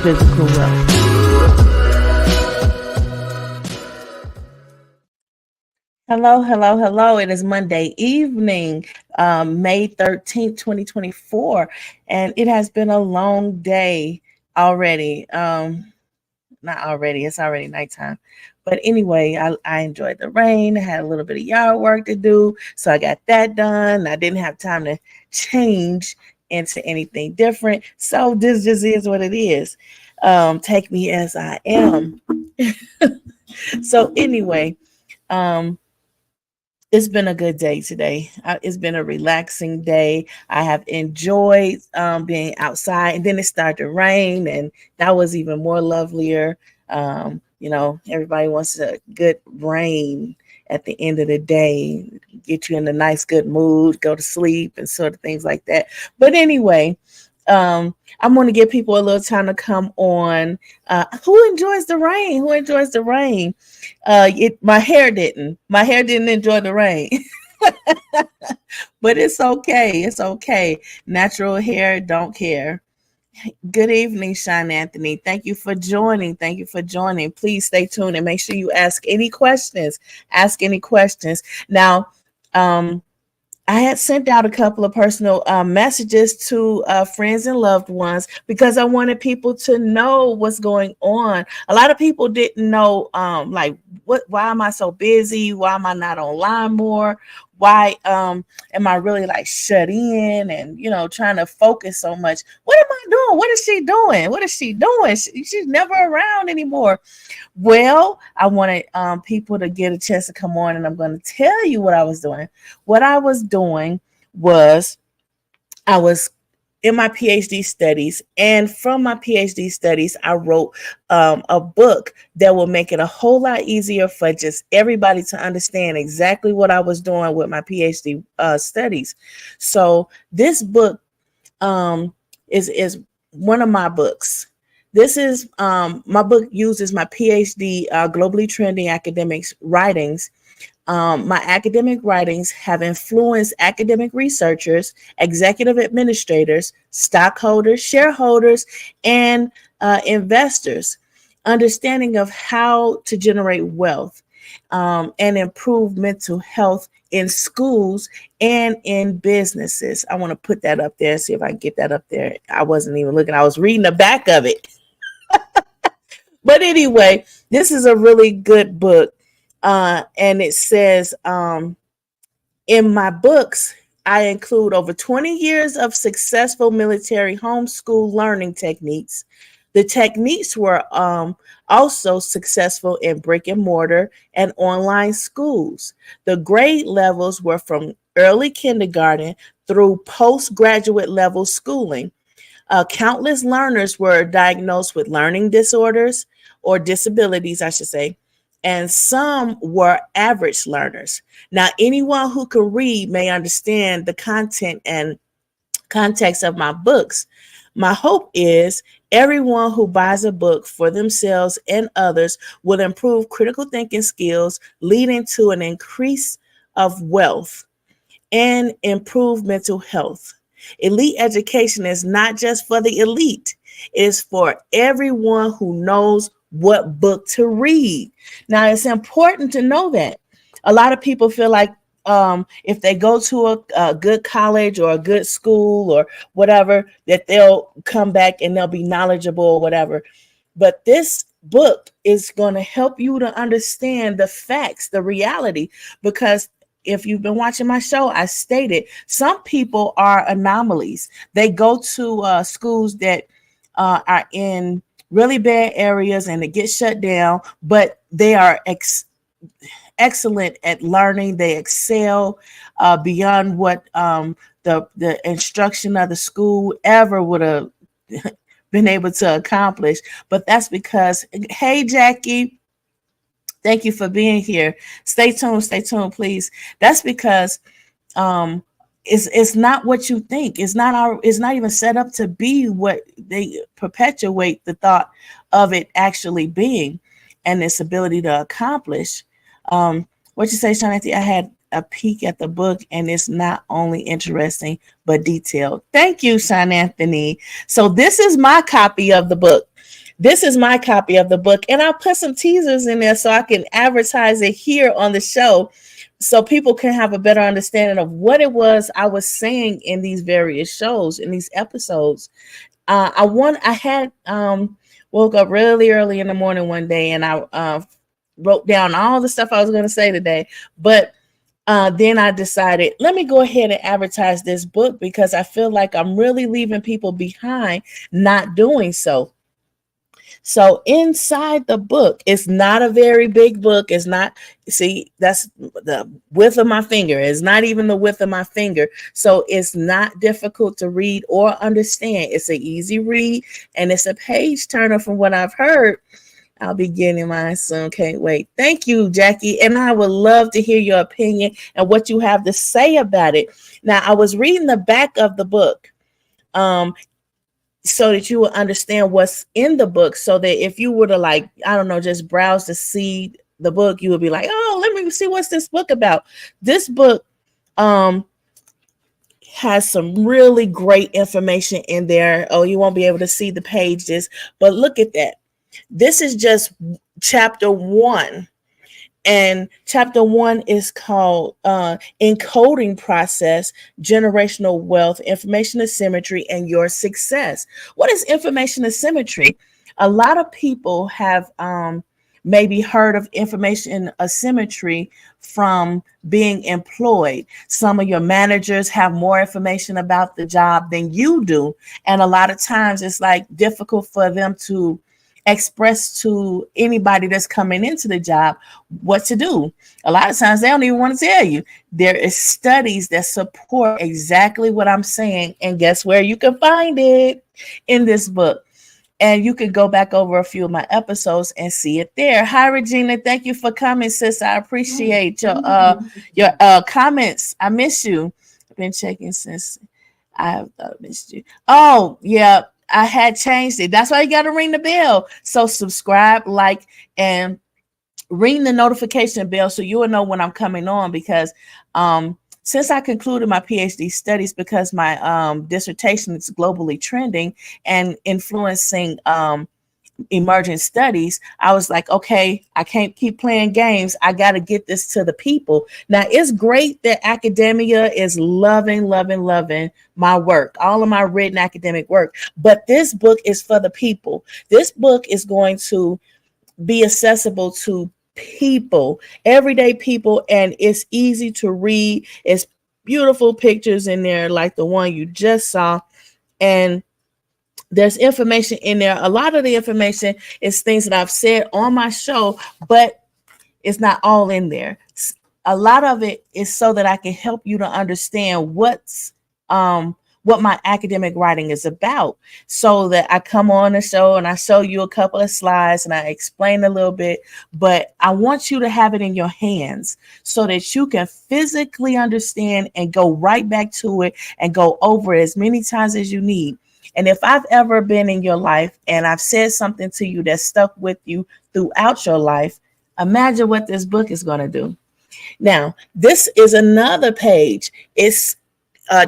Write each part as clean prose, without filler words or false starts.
physical wealth. Hello, hello, hello. It is Monday evening, May 13th, 2024, and it has been a long day already. Not already, it's already nighttime. But anyway, I enjoyed the rain. I had a little bit of yard work to do, so I got that done. I didn't have time to change into anything different, so this just is what it is. Take me as I am. So anyway, um, it's been a good day today. It's been a relaxing day. I have enjoyed being outside, and then it started to rain, and that was even more lovelier. Everybody wants a good rain at the end of the day, get you in a nice, good mood, go to sleep, and sort of things like that. But anyway, I'm going to give people a little time to come on. Who enjoys the rain? Who enjoys the rain? My hair didn't. My hair didn't enjoy the rain, but it's okay. It's okay. Natural hair don't care. Good evening, Sean Anthony. Thank you for joining. Thank you for joining. Please stay tuned and make sure you ask any questions. Ask any questions. Now, I had sent out a couple of personal messages to friends and loved ones because I wanted people to know what's going on. A lot of people didn't know, why am I so busy? Why am I not online more? Why am I really like shut in and, trying to focus so much? What am I doing? What is she doing? What is she doing? She's never around anymore. Well, I wanted people to get a chance to come on, and I'm going to tell you what I was doing. What I was doing was I was in my PhD studies, and from my PhD studies, I wrote a book that will make it a whole lot easier for just everybody to understand exactly what I was doing with my PhD studies. So this book is one of my books. This is my book uses my PhD globally trending academics writings. My academic writings have influenced academic researchers, executive administrators, stockholders, shareholders, and investors, understanding of how to generate wealth and improve mental health in schools and in businesses. I want to put that up there, see if I can get that up there. I wasn't even looking. I was reading the back of it. But anyway, this is a really good book. And it says, in my books, I include over 20 years of successful military homeschool learning techniques. The techniques were also successful in brick and mortar and online schools. The grade levels were from early kindergarten through postgraduate level schooling. Countless learners were diagnosed with learning disorders or disabilities, I should say, and some were average learners. Now, anyone who can read may understand the content and context of my books. My hope is everyone who buys a book for themselves and others will improve critical thinking skills, leading to an increase of wealth and improve mental health. Elite education is not just for the elite. It is for everyone who knows what book to read. Now, it's important to know that. A lot of people feel like if they go to a good college or a good school or whatever, that they'll come back and they'll be knowledgeable or whatever. But this book is going to help you to understand the facts, the reality, because if you've been watching my show, I stated some people are anomalies. They go to schools that are in really bad areas and it gets shut down, but they are excellent at learning. They excel beyond what the instruction of the school ever would have been able to accomplish. But that's because, hey, Jackie, thank you for being here. Stay tuned, please. That's because it's not what you think. It's not even set up to be what they perpetuate the thought of it actually being and its ability to accomplish. What you say, Shanti? I had a peek at the book, and it's not only interesting but detailed. Thank you, Sean Anthony. So this is my copy of the book. This is my copy of the book, and I'll put some teasers in there so I can advertise it here on the show so people can have a better understanding of what it was I was saying in these various shows, in these episodes. I had woke up really early in the morning one day, and I wrote down all the stuff I was going to say today. But then I decided, let me go ahead and advertise this book because I feel like I'm really leaving people behind not doing so. So inside the book, it's not a very big book. It's not, see, that's the width of my finger. It's not even the width of my finger. So it's not difficult to read or understand. It's an easy read, and it's a page turner from what I've heard. I'll be getting mine soon. Can't wait. Thank you, Jackie. And I would love to hear your opinion and what you have to say about it. Now, I was reading the back of the book. So that you will understand what's in the book, so that if you were to, like, I don't know, just browse to see the book, you would be like, oh, let me see what's this book about. This book has some really great information in there. Oh, you won't be able to see the pages, but look at that. This is just chapter 1. And chapter 1 is called Encoding Process, Generational Wealth, Information Asymmetry, and Your Success. What is information asymmetry? A lot of people have maybe heard of information asymmetry from being employed. Some of your managers have more information about the job than you do. And a lot of times it's like difficult for them to express to anybody that's coming into the job what to do. A lot of times they don't even want to tell you. There is studies that support exactly what I'm saying, and guess where you can find it? In this book. And you can go back over a few of my episodes and see it there. Hi, Regina. Thank you for coming, sis. I appreciate your comments. I miss you. I've been checking since I missed you. Oh, yeah. I had changed it. That's why you got to ring the bell. So subscribe, like, and ring the notification bell so you will know when I'm coming on, because since I concluded my PhD studies, because my dissertation is globally trending and influencing emergent studies, I was like, okay, I can't keep playing games. I got to get this to the people. Now, it's great that academia is loving my work, all of my written academic work, but this book is for the people. This book is going to be accessible to people, everyday people, and it's easy to read. It's beautiful pictures in there like the one you just saw, and there's information in there. A lot of the information is things that I've said on my show, but it's not all in there. A lot of it is so that I can help you to understand what my academic writing is about, so that I come on the show and I show you a couple of slides and I explain a little bit, but I want you to have it in your hands so that you can physically understand and go right back to it and go over it as many times as you need. And if I've ever been in your life and I've said something to you that stuck with you throughout your life, imagine what this book is going to do. Now, this is another page. It's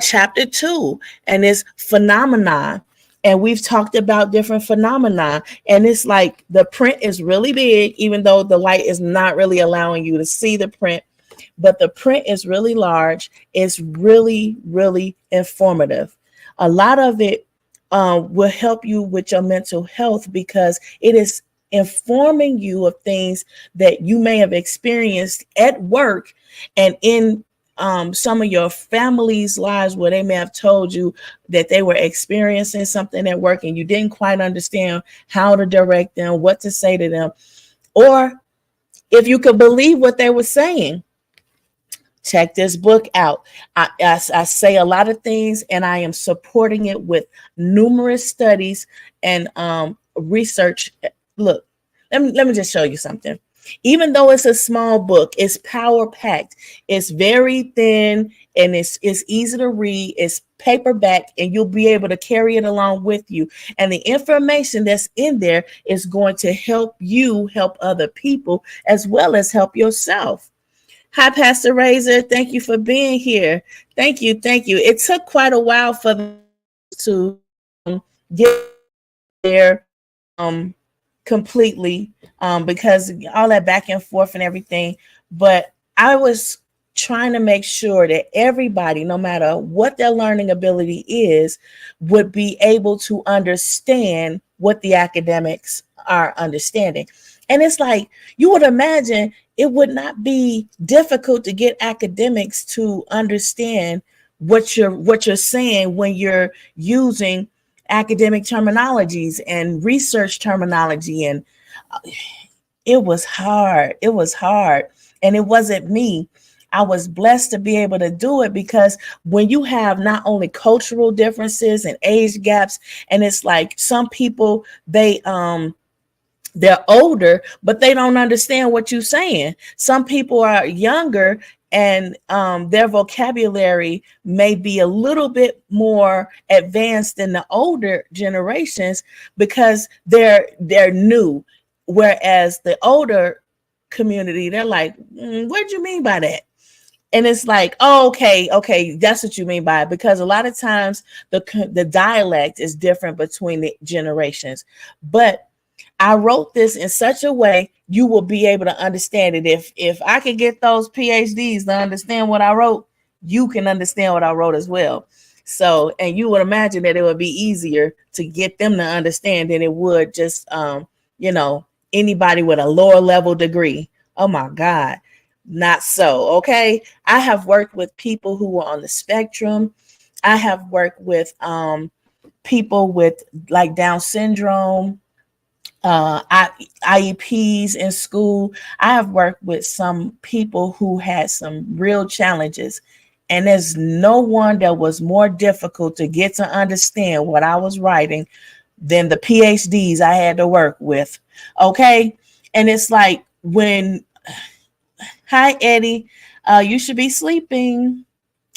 chapter 2, and it's phenomena. And we've talked about different phenomena. And it's like the print is really big, even though the light is not really allowing you to see the print. But the print is really large. It's really, really informative. A lot of it will help you with your mental health, because it is informing you of things that you may have experienced at work and in some of your family's lives, where they may have told you that they were experiencing something at work and you didn't quite understand how to direct them, what to say to them, or if you could believe what they were saying. Check this book out. I say a lot of things, and I am supporting it with numerous studies and research. Look, let me just show you something. Even though it's a small book, it's power packed. It's very thin, and it's easy to read. It's paperback, and you'll be able to carry it along with you. And the information that's in there is going to help you help other people, as well as help yourself. Hi, Pastor Razor. Thank you for being here. Thank you. Thank you. It took quite a while for them to get there completely because all that back and forth and everything. But I was trying to make sure that everybody, no matter what their learning ability is, would be able to understand what the academics are understanding. And it's like you would imagine it would not be difficult to get academics to understand what you're saying when you're using academic terminologies and research terminology. And it was hard. It was hard. And it wasn't me. I was blessed to be able to do it because when you have not only cultural differences and age gaps, and it's like some people, they're older, but they don't understand what you're saying. Some people are younger and their vocabulary may be a little bit more advanced than the older generations because they're new. Whereas the older community, they're like, what do you mean by that? And it's like, oh, okay, that's what you mean by it. Because a lot of times the dialect is different between the generations. But I wrote this in such a way you will be able to understand it. If I could get those PhDs to understand what I wrote, you can understand what I wrote as well. So, and you would imagine that it would be easier to get them to understand than it would just you know, anybody with a lower level degree. Oh my God. Not so. Okay. I have worked with people who are on the spectrum. I have worked with people with like Down syndrome, IEPs in school. I have worked with some people who had some real challenges, and there's no one that was more difficult to get to understand what I was writing than the PhDs I had to work with. Okay. And it's like when, hi, Eddie, you should be sleeping.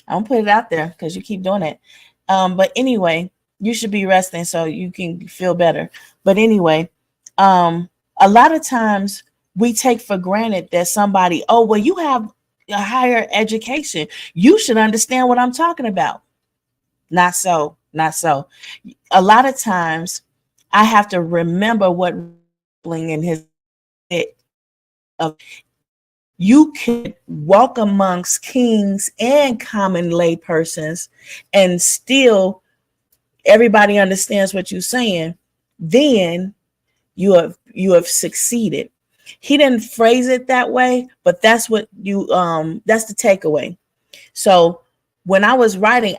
I don't put it out there because you keep doing it. But anyway, you should be resting so you can feel better. But anyway, a lot of times we take for granted that somebody, oh, well, you have a higher education. You should understand what I'm talking about. Not so, not so. A lot of times I have to remember what in his head of you could walk amongst kings and common lay persons and still everybody understands what you're saying, then you have succeeded. He didn't phrase it that way, but that's what that's the takeaway. So when I was writing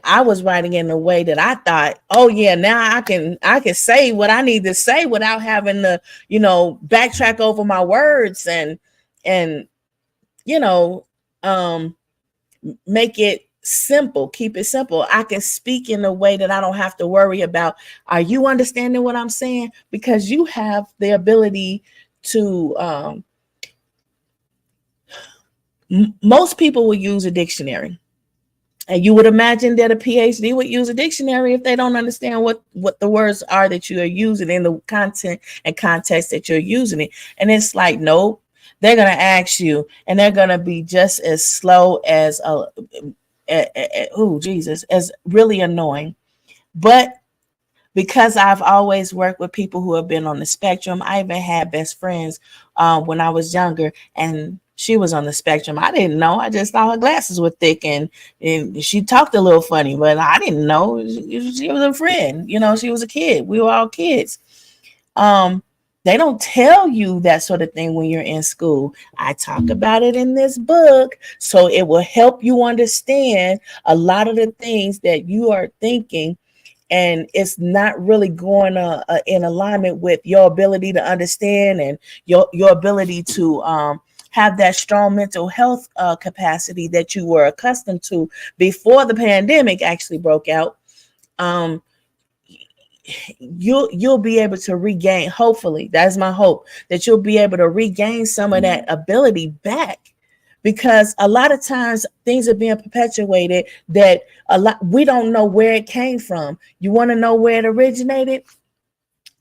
in a way that I thought, oh yeah, now I can say what I need to say without having to, backtrack over my words and you know, um make it simple, keep it simple. I can speak in a way that I don't have to worry about, are you understanding what I'm saying? Because you have the ability to, most people will use a dictionary. And you would imagine that a PhD would use a dictionary if they don't understand what the words are that you are using in the content and context that you're using it. And it's like, nope, they're going to ask you and they're going to be just as slow as Jesus, as really annoying. But because I've always worked with people who have been on the spectrum, I even had best friends when I was younger, and she was on the spectrum. I didn't know. I just thought her glasses were thick and she talked a little funny, but I didn't know. She was a friend. She was a kid. We were all kids. Um, they don't tell you that sort of thing when you're in school. I talk about it in this book, so it will help you understand a lot of the things that you are thinking, and it's not really going in alignment with your ability to understand and your ability to have that strong mental health capacity that you were accustomed to before the pandemic actually broke out. Um, you'll be able to regain, hopefully that's my hope, that you'll be able to regain some of that ability back, because a lot of times things are being perpetuated that we don't know where it came from. You want to know where it originated?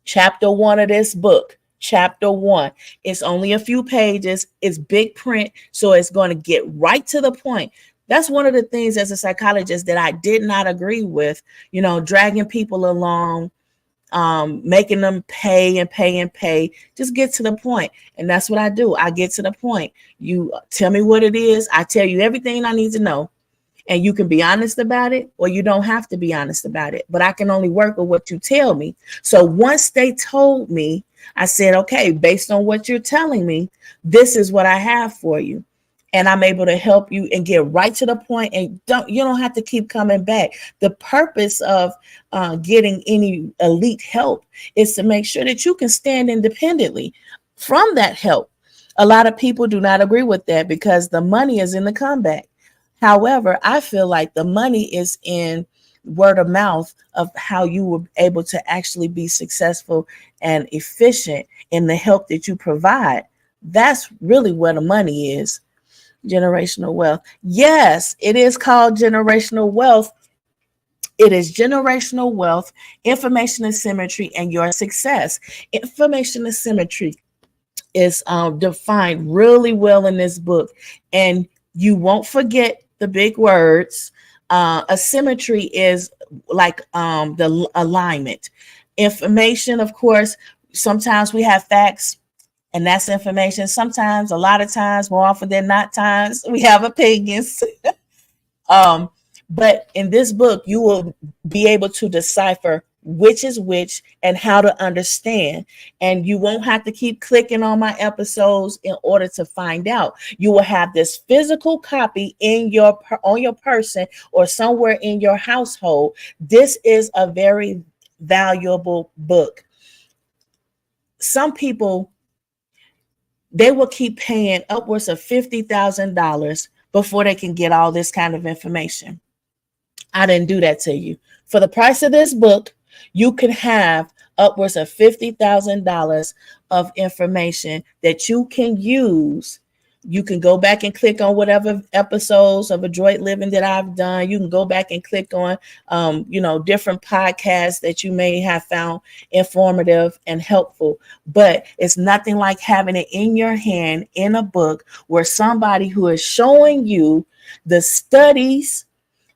Chapter 1 of this book, Chapter 1. It's only a few pages. It's big print, so it's going to get right to the point. That's one of the things as a psychologist that I did not agree with, dragging people along, making them pay and pay and pay. Just get to the point. And that's what I do. I get to the point. You tell me what it is. I tell you everything I need to know. And you can be honest about it, or you don't have to be honest about it. But I can only work with what you tell me. So once they told me, I said, okay, based on what you're telling me, this is what I have for you. And I'm able to help you and get right to the point. And you don't have to keep coming back. The purpose of getting any elite help is to make sure that you can stand independently from that help. A lot of people do not agree with that because the money is in the comeback. However, I feel like the money is in word of mouth of how you were able to actually be successful and efficient in the help that you provide. That's really where the money is. Generational wealth. Yes, it is called generational wealth. It is generational wealth, information asymmetry, and your success. Information asymmetry is defined really well in this book, and you won't forget the big words. Asymmetry is like the alignment. Information, of course, sometimes we have facts, and that's information. Sometimes, a lot of times, more often than not times, we have opinions. But in this book, you will be able to decipher which is which and how to understand. And you won't have to keep clicking on my episodes in order to find out. You will have this physical copy on your person or somewhere in your household. This is a very valuable book. Some people, they will keep paying upwards of $50,000 before they can get all this kind of information. I didn't do that to you. For the price of this book, you can have upwards of $50,000 of information that you can use. You can go back and click on whatever episodes of Adroit Living that I've done. You can go back and click on, different podcasts that you may have found informative and helpful. But it's nothing like having it in your hand in a book where somebody who is showing you the studies,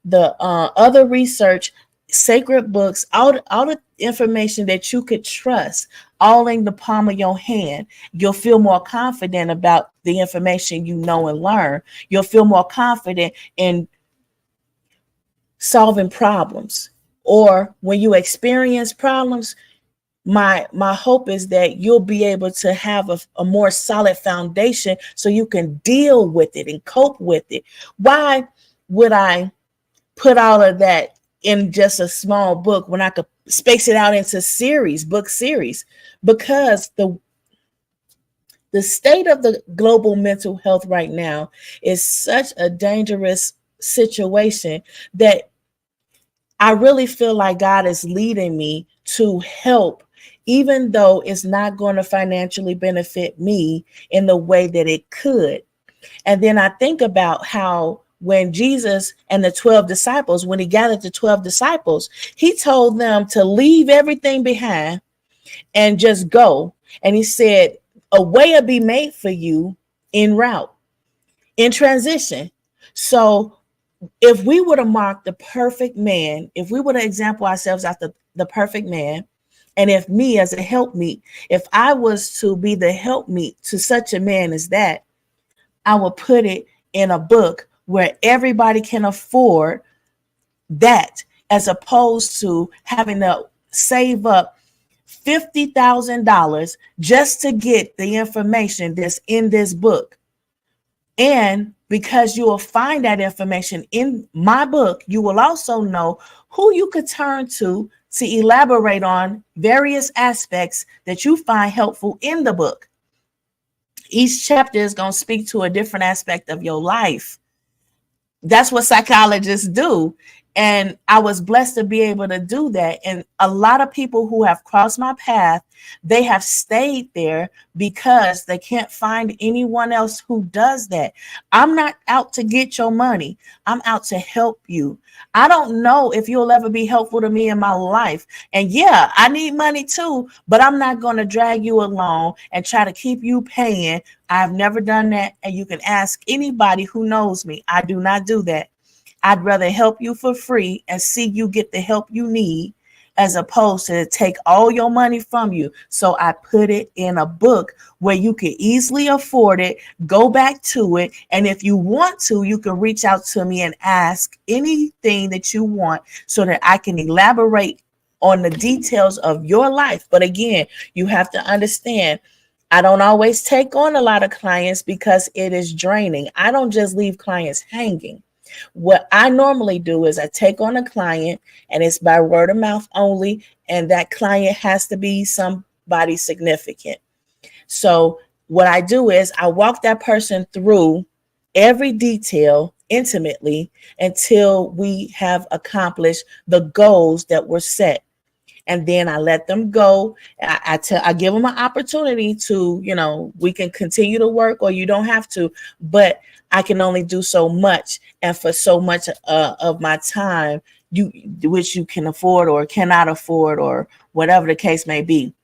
the other research, sacred books, all the information that you could trust, all in the palm of your hand. You'll feel more confident about the information you know and learn. You'll feel more confident in solving problems. Or when you experience problems, my hope is that you'll be able to have a more solid foundation so you can deal with it and cope with it. Why would I put all of that in just a small book when I could space it out into book series? Because the state of the global mental health right now is such a dangerous situation that I really feel like God is leading me to help, even though it's not going to financially benefit me in the way that it could. And then I think about how when Jesus and the 12 disciples, when he gathered the 12 disciples, he told them to leave everything behind and just go. And he said, a way will be made for you en route, in transition. So if we were to mark the perfect man, if we were to example ourselves after the perfect man, and if me as a helpmeet, if I was to be the helpmeet to such a man as that, I would put it in a book where everybody can afford that, as opposed to having to save up $50,000 just to get the information that's in this book. And because you will find that information in my book, you will also know who you could turn to elaborate on various aspects that you find helpful in the book. Each chapter is going to speak to a different aspect of your life. That's what psychologists do. And I was blessed to be able to do that. And a lot of people who have crossed my path, they have stayed there because they can't find anyone else who does that. I'm not out to get your money. I'm out to help you. I don't know if you'll ever be helpful to me in my life. And yeah, I need money too, but I'm not going to drag you along and try to keep you paying. I've never done that. And you can ask anybody who knows me. I do not do that. I'd rather help you for free and see you get the help you need as opposed to take all your money from you. So I put it in a book where you can easily afford it, go back to it. And if you want to, you can reach out to me and ask anything that you want so that I can elaborate on the details of your life. But again, you have to understand, I don't always take on a lot of clients because it is draining. I don't just leave clients hanging. What I normally do is I take on a client and it's by word of mouth only, and that client has to be somebody significant. So what I do is I walk that person through every detail intimately until we have accomplished the goals that were set. And then I let them go. I give them an opportunity to, we can continue to work or you don't have to, but I can only do so much. And for so much of my time, which you can afford or cannot afford or whatever the case may be.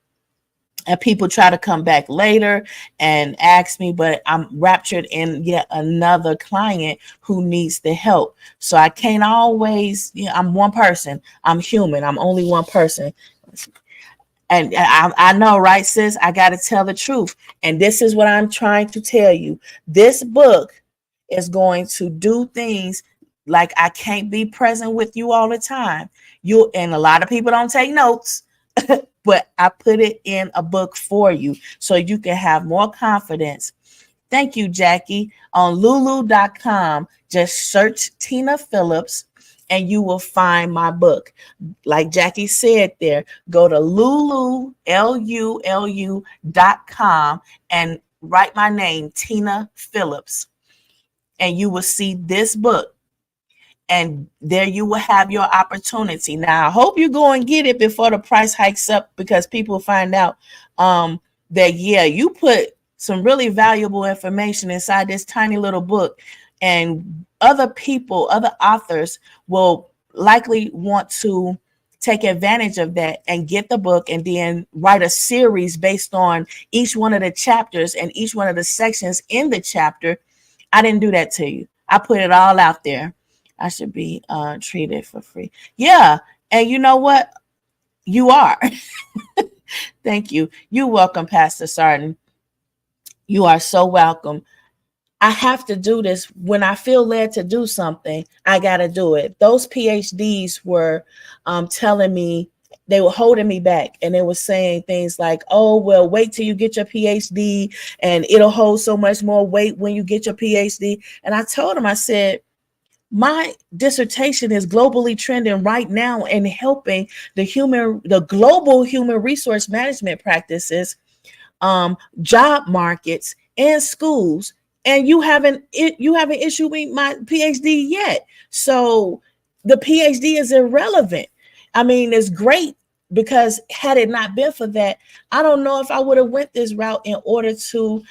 And people try to come back later and ask me, but I'm raptured in yet another client who needs the help. So I can't always, I'm one person. I'm human. I'm only one person. And I know, right, sis? I got to tell the truth. And this is what I'm trying to tell you. This book is going to do things like I can't be present with you all the time. And a lot of people don't take notes. But I put it in a book for you so you can have more confidence. Thank you, Jackie. On lulu.com, just search Tina Phillips and you will find my book. Like Jackie said there, go to lulu.com and write my name, Tina Phillips, and you will see this book. And there you will have your opportunity. Now, I hope you go and get it before the price hikes up, because people find out that, yeah, you put some really valuable information inside this tiny little book. And other people, other authors will likely want to take advantage of that and get the book and then write a series based on each one of the chapters and each one of the sections in the chapter. I didn't do that to you. I put it all out there. I should be treated for free. Yeah. And you know what? You are. Thank you. You're welcome, Pastor Sarton. You are so welcome. I have to do this. When I feel led to do something, I got to do it. Those PhDs were telling me, they were holding me back, and they were saying things like, oh, well, wait till you get your PhD and it'll hold so much more weight when you get your PhD. And I told them, I said, my dissertation is globally trending right now and helping the global human resource management practices, job markets, and schools. And you haven't issued me my PhD yet. So the PhD is irrelevant. I mean, it's great, because had it not been for that, I don't know if I would have went this route in order to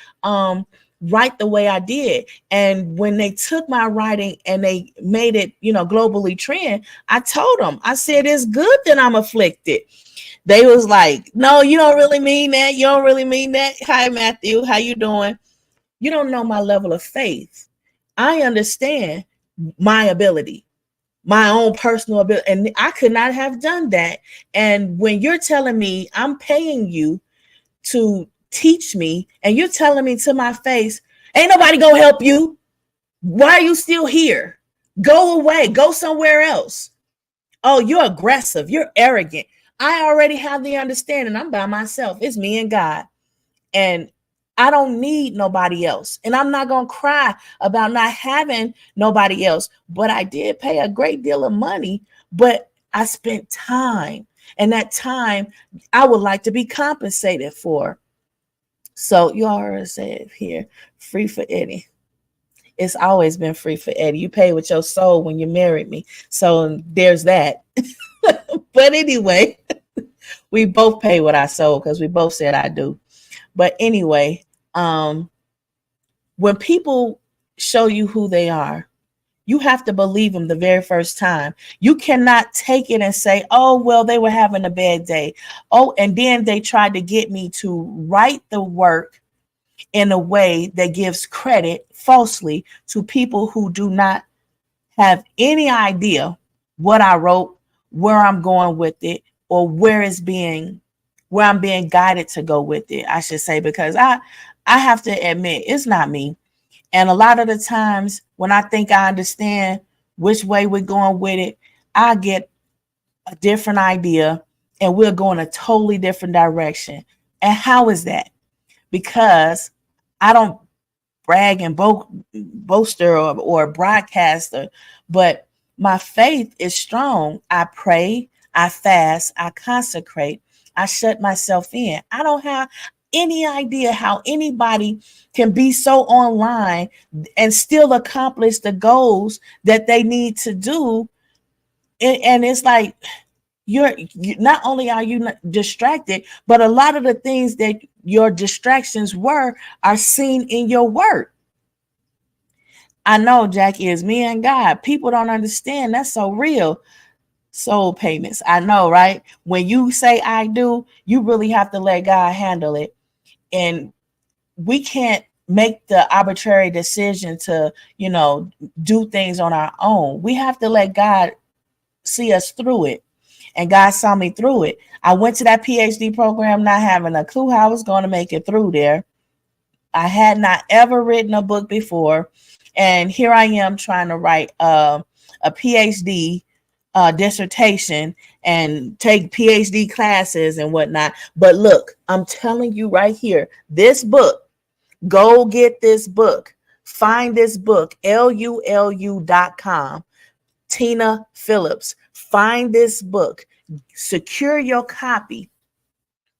write the way I did. And when they took my writing and they made it, globally trend, I told them, I said, it's good that I'm afflicted. They was like, no, you don't really mean that. You don't really mean that. Hi, Matthew. How you doing? You don't know my level of faith. I understand my ability, my own personal ability, and I could not have done that. And when you're telling me I'm paying you to teach me, and you're telling me to my face, ain't nobody gonna help you. Why are you still here? Go away. Go somewhere else. Oh, you're aggressive. You're arrogant. I already have the understanding. I'm by myself. It's me and God. And I don't need nobody else. And I'm not going to cry about not having nobody else. But I did pay a great deal of money, but I spent time. And that time I would like to be compensated for. So you all heard it say it here, free for Eddie. It's always been free for Eddie. You paid with your soul when you married me. So there's that. But anyway, we both pay with our soul because we both said I do. But anyway, um, when people show you who they are, you have to believe them the very first time. You cannot take it and say, oh, well, they were having a bad day. Oh, and then they tried to get me to write the work in a way that gives credit falsely to people who do not have any idea what I wrote, where I'm going with it, or where I'm being guided to go with it, I should say, because I have to admit it's not me. And a lot of the times when I think I understand which way we're going with it, I get a different idea and we'll go in a totally different direction. And how is that? Because I don't brag and boaster or broadcaster, but my faith is strong. I pray, I fast, I consecrate, I shut myself in. I don't have any idea how anybody can be so online and still accomplish the goals that they need to do. And it's like you not only are you distracted, but a lot of the things that your distractions were are seen in your work. I know, Jackie, is me and God. People don't understand. That's so real. Soul payments. I know, right? When you say I do, you really have to let God handle it. And we can't make the arbitrary decision to, do things on our own. We have to let God see us through it. And God saw me through it. I went to that PhD program not having a clue how I was going to make it through there. I had not ever written a book before. And here I am trying to write a PhD dissertation and take PhD classes and whatnot. But look, I'm telling you right here, this book, go get this book. Find this book, lulu.com. Tina Phillips. Find this book. Secure your copy.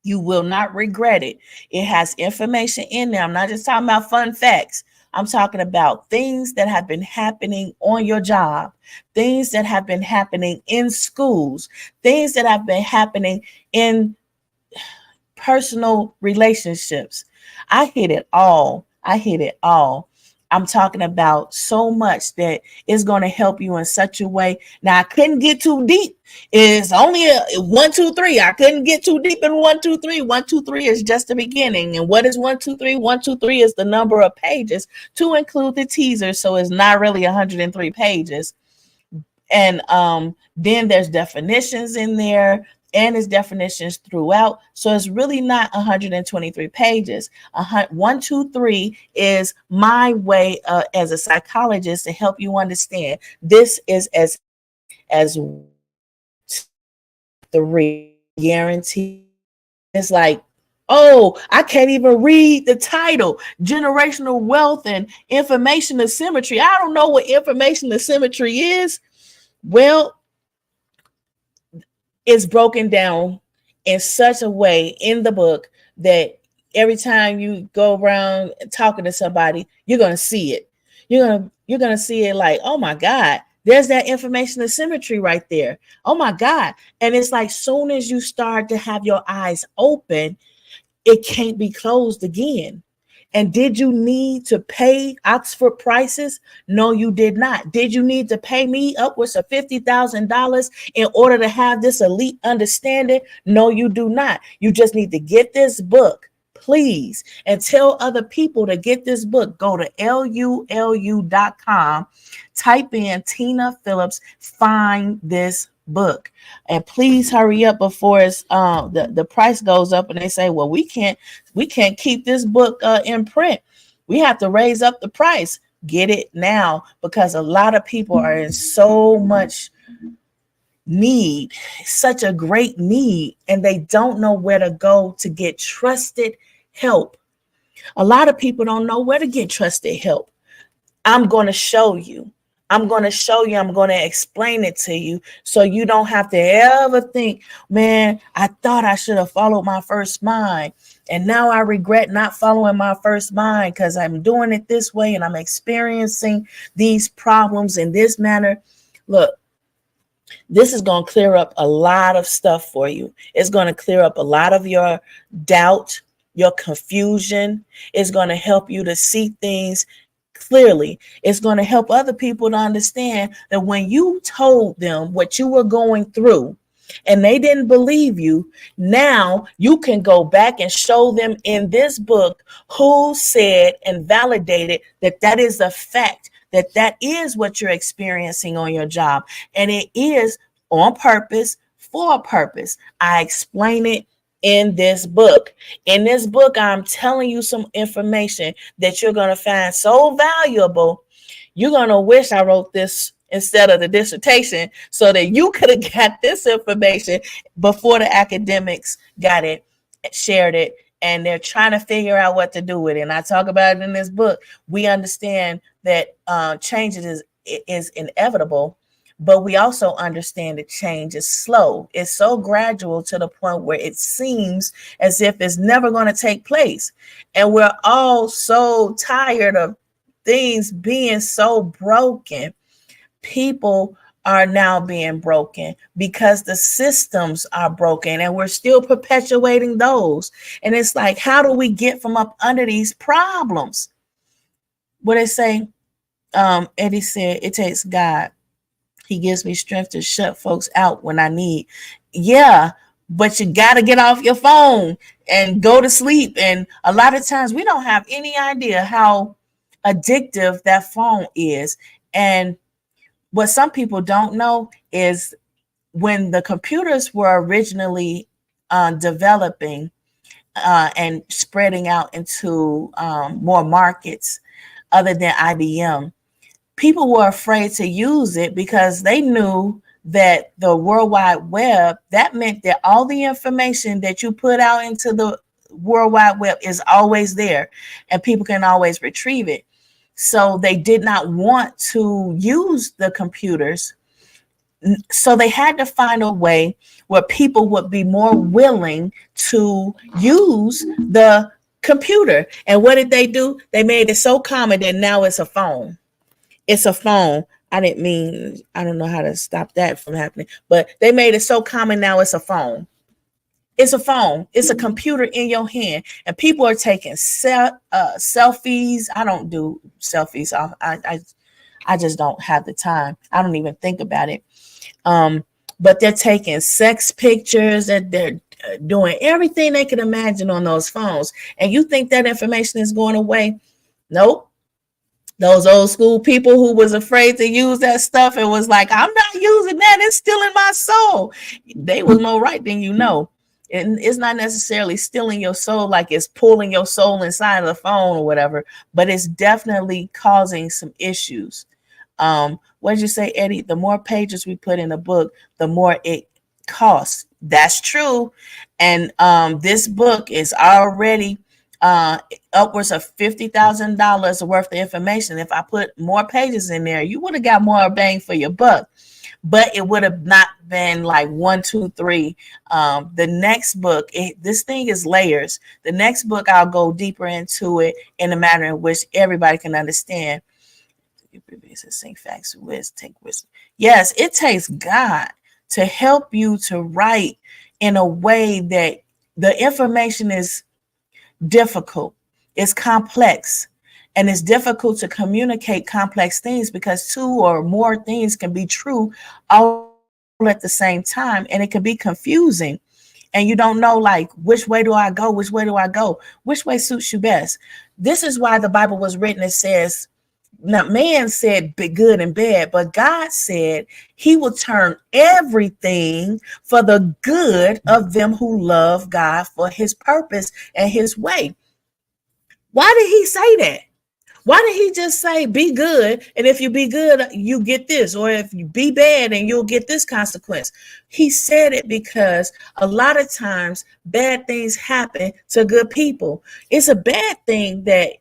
You will not regret it. It has information in there. I'm not just talking about fun facts. I'm talking about things that have been happening on your job, things that have been happening in schools, things that have been happening in personal relationships. I hit it all. I hit it all. I'm talking about so much that is going to help you in such a way. Now, I couldn't get too deep. It's only a 1, 2, 3. I couldn't get too deep in 1, 2, 3. 1, 2, 3 is just the beginning. And what is 1, 2, 3? 1, 2, 3 is the number of pages to include the teaser. So it's not really 103 pages. And then there's definitions in there and its definitions throughout. So it's really not 123 pages. 1, 2, 3 is my way as a psychologist to help you understand. This is as the real guarantee. It's like, oh, I can't even read the title, Generational Wealth and Information Asymmetry. I don't know what information asymmetry is. Well, it's broken down in such a way in the book that every time you go around talking to somebody, you're going to see it. You're going to see it like, oh my God, there's that information asymmetry right there. Oh my God. And it's like, soon as you start to have your eyes open, it can't be closed again. And did you need to pay Oxford prices? No, you did not. Did you need to pay me upwards of $50,000 in order to have this elite understanding? No, you do not. You just need to get this book, please, and tell other people to get this book. Go to lulu.com, type in Tina Phillips, find this book, and please hurry up before it's the price goes up and they say, well, we can't keep this book in print. We have to raise up the price. Get it now, because a lot of people are in so much need, such a great need, and they don't know where to go to get trusted help. A lot of people don't know where to get trusted help. I'm going to show you. I'm going to explain it to you so you don't have to ever think, man, I thought I should have followed my first mind. And now I regret not following my first mind because I'm doing it this way and I'm experiencing these problems in this manner. Look, this is going to clear up a lot of stuff for you. It's going to clear up a lot of your doubt, your confusion. It's going to help you to see things clearly. It's going to help other people to understand that when you told them what you were going through and they didn't believe you, now you can go back and show them in this book who said and validated that that is a fact, that that is what you're experiencing on your job. And it is on purpose, for a purpose. I explain it in this book. In this book, I'm telling you some information that you're going to find so valuable. You're going to wish I wrote this instead of the dissertation so that you could have got this information before the academics got it, shared it, and they're trying to figure out what to do with it. And I talk about it in this book. We understand that change is inevitable, but we also understand that change is slow. It's so gradual to the point where it seems as if it's never going to take place. And we're all so tired of things being so broken. People are now being broken because the systems are broken and we're still perpetuating those. And it's like, how do we get from up under these problems? What they say, Eddie said, it takes God. He gives me strength to shut folks out when I need. Yeah, but you got to get off your phone and go to sleep. And a lot of times we don't have any idea how addictive that phone is. And what some people don't know is when the computers were originally developing and spreading out into more markets other than IBM, people were afraid to use it because they knew that the World Wide Web, that meant that all the information that you put out into the World Wide Web is always there and people can always retrieve it. So they did not want to use the computers. So they had to find a way where people would be more willing to use the computer. And what did they do? They made it so common that now it's a phone. It's a phone. I don't know how to stop that from happening, but they made it so common now it's a phone. It's a phone. It's a computer in your hand. And people are taking selfies. I don't do selfies. I just don't have the time. I don't even think about it. But they're taking sex pictures and they're doing everything they can imagine on those phones. And you think that information is going away? Nope. Those old school people who was afraid to use that stuff and was like, I'm not using that. It's still in my soul. They was more right than you know. And it's not necessarily stealing your soul like it's pulling your soul inside of the phone or whatever, but it's definitely causing some issues. What did you say, Eddie? The more pages we put in a book, the more it costs. That's true. And this book is already upwards of $50,000 worth of information. If I put more pages in there, you would have got more bang for your buck. But it would have not been like 1, 2, 3. The next book, this thing is layers. The next book, I'll go deeper into it in a manner in which everybody can understand. Sing facts with take wisdom. Yes, it takes God to help you to write in a way that the information is difficult, it's complex. And it's difficult to communicate complex things because 2 or more things can be true all at the same time. And it can be confusing. And you don't know, like, which way do I go? Which way do I go? Which way suits you best? This is why the Bible was written. It says, now man said be good and bad, but God said he will turn everything for the good of them who love God for his purpose and his way. Why did he say that? Why did he just say be good? And if you be good, you get this, or if you be bad and you'll get this consequence. He said it because a lot of times bad things happen to good people. It's a bad thing that,